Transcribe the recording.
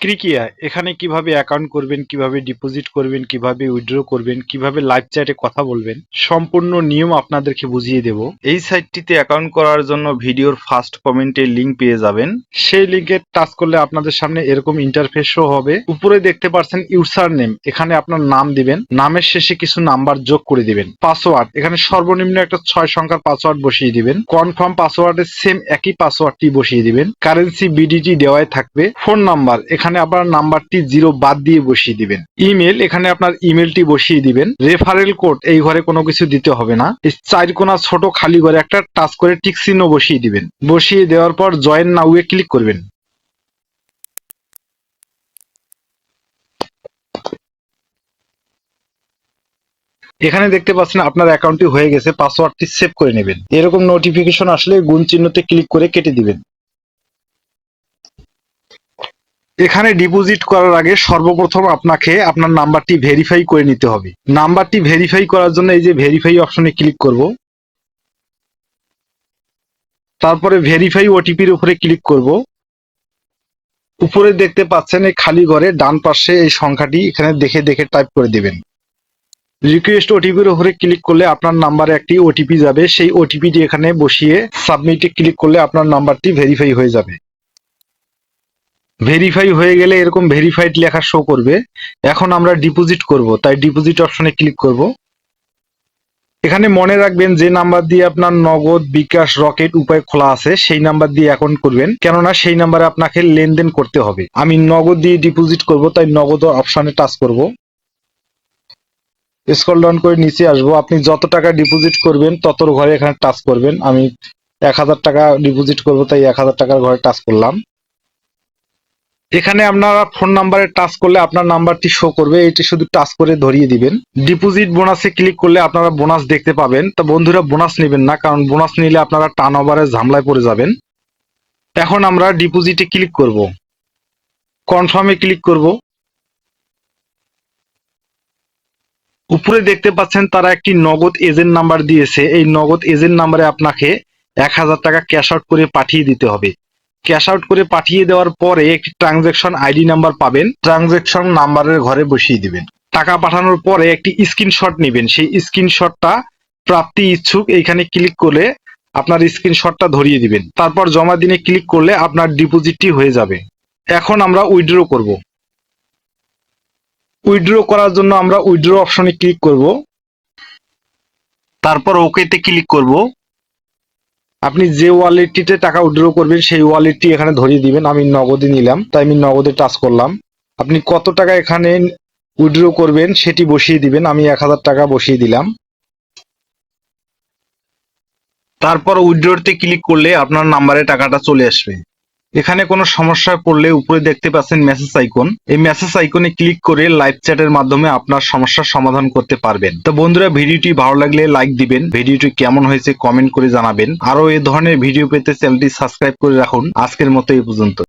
ক্রিকিয়া এখানে কিভাবে অ্যাকাউন্ট করবেন, কিভাবে ডিপোজিট করবেন, কিভাবে উইথড্র করবেন, কিভাবে লাইভ চ্যাটে কথা বলবেন, সম্পূর্ণ নিয়ম আপনাদেরকে বুঝিয়ে দেব। এই সাইটটিতে অ্যাকাউন্ট করার জন্য ভিডিওর ফার্স্ট কমেন্টে লিংক পেয়ে যাবেন। সেই লিংকে টাচ করলে আপনাদের সামনে এরকম ইন্টারফেস শো হবে। উপরে দেখতে পাচ্ছেন ইউজার নেম, এখানে আপনার নাম দিবেন, নামের শেষে কিছু নাম্বার যোগ করে দিবেন। পাসওয়ার্ড এখানে সর্বনিম্ন একটা 6 সংখ্যার পাসওয়ার্ড বসিয়ে দিবেন। কনফার্ম পাসওয়ার্ডের সেম একই পাসওয়ার্ডটি বসিয়ে দিবেন। কারেন্সি বিডিটি দেওয়াই থাকবে। ফোন নাম্বার এখানে আপনার নাম্বারটি 0 বাদ দিয়ে বসিয়ে দিবেন। ইমেল এখানে আপনার ইমেলটি বসিয়ে দিবেন। রেফারেল কোড এই ঘরে কোনো কিছু দিতে হবে না। এই 4 কোণা ছোট খালি ঘরে একটা টাচ করে টিক চিহ্ন বসিয়ে দিবেন। বসিয়ে দেওয়ার পর জয়েন নাও এ ক্লিক করবেন। এখানে দেখতে পাচ্ছেন আপনার অ্যাকাউন্টটি হয়ে গেছে। পাসওয়ার্ডটি সেভ করে নেবেন। এরকম নোটিফিকেশন আসলে গুণ চিহ্নতে ক্লিক করে কেটে দিবেন। এখানে ডিপোজিট করার আগে সর্বপ্রথম আপনাকে আপনার নাম্বারটি ভেরিফাই করে নিতে হবে। নাম্বারটি ভেরিফাই করার জন্য এই যে ভেরিফাই অপশনে ক্লিক করব। তারপরে ভেরিফাই ওটিপির উপরে ক্লিক করব। উপরে দেখতে পাচ্ছেন এই খালি ঘরে ডান পাশে এই সংখ্যাটি এখানে দেখে দেখে টাইপ করে দিবেন। রিকোয়েস্ট ওটিপির উপরে ক্লিক করলে আপনার নাম্বারে একটি ওটিপি যাবে। সেই ওটিপিটি এখানে বসিয়ে সাবমিটে ক্লিক করলে আপনার নাম্বারটি ভেরিফাই হয়ে যাবে। ভেরিফাই হয়ে গেলে এরকম ভেরিফাইড লেখা শো করবে। এখন আমরা ডিপোজিট করব, তাই ডিপোজিট অপশনে ক্লিক করব। এখানে মনে রাখবেন যে নাম্বার দিয়ে আপনার নগদ, বিকাশ, রকেট উপায় খোলা আছে সেই নাম্বার দিয়ে অ্যাকাউন্ট করবেন, কেননা সেই নাম্বারে আপনাকে লেনদেন করতে হবে। আমি নগদ দিয়ে ডিপোজিট করব, তাই নগদ অপশনে টাচ করব। স্ক্রল ডাউন করে নিচে আসবো। আপনি যত টাকা ডিপোজিট করবেন ততর ঘরে এখানে টাচ করবেন। আমি 1000 টাকা ডিপোজিট করব, তাই 1000 টাকার ঘরে টাচ করলাম। এখানে আপনারা ফোন নাম্বারে টাচ করলে আপনার নাম্বারটি শো করবে, এটি শুধু টাচ করে ধরিয়ে দিবেন। ডিপোজিট বোনাসে ক্লিক করলে আপনারা বোনাস দেখতে পাবেন। তো বন্ধুরা বোনাস নেবেন না, কারণ বোনাস নিলে আপনারা টার্ন ওভারের ঝামেলায় পড়ে যাবেন। এখন আমরা ডিপোজিটে ক্লিক করব, কনফার্মে ক্লিক করব। উপরে দেখতে পাচ্ছেন তারা একটি নগদ এজেন্ট নাম্বার দিয়েছে। এই নগদ এজেন্ট নাম্বারে আপনাকে 1000 টাকা ক্যাশ আউট করে পাঠিয়ে দিতে হবে। ক্যাশ আউট করে পাঠিয়ে দেওয়ার পরে একটি ট্রানজ্যাকশন আইডি নাম্বার পাবেন। ট্রানজ্যাকশন নাম্বারের ঘরে বসিয়ে দিবেন। টাকা পাঠানোর পরে একটি স্ক্রিনশট নেবেন। সেই স্ক্রিনশটটা প্রাপ্তি ইচ্ছুক এইখানে ক্লিক করলে আপনার স্ক্রিনশটটা ধরিয়ে দিবেন। তারপর জমা দিনে ক্লিক করলে আপনার ডিপোজিটটি হয়ে যাবে। এখন আমরা উইথড্র করব। উইথড্র করার জন্য আমরা উইথড্র অপশনে ক্লিক করব। তারপর ওকেতে ক্লিক করব। আপনি যে ওয়ালেটটিতে টাকা উইথড্র করবেন সেই ওয়ালেটটি এখানে ধরিয়ে দিবেন। আমি নগদে নিলাম, তাই আমি নগদে টাচ করলাম। আপনি কত টাকা এখানে উইথড্র করবেন সেটি বসিয়ে দিবেন। আমি 1000 টাকা বসিয়ে দিলাম। তারপর উইথড্রতে ক্লিক করলে আপনার নাম্বারে টাকাটা চলে আসবে। এখানে কোনো সমস্যায় পড়লে উপরে দেখতে পাচ্ছেন মেসেজ আইকন, এই মেসেজ আইকনে ক্লিক করে লাইভ চ্যাটের মাধ্যমে আপনার সমস্যার সমাধান করতে পারবেন। তো বন্ধুরা, ভিডিওটি ভালো লাগলে লাইক দিবেন, ভিডিওটি কেমন হয়েছে কমেন্ট করে জানাবেন। আরো এই ধরনের ভিডিও পেতে চ্যানেলটি সাবস্ক্রাইব করে রাখুন। আজকের মতো এই পর্যন্ত।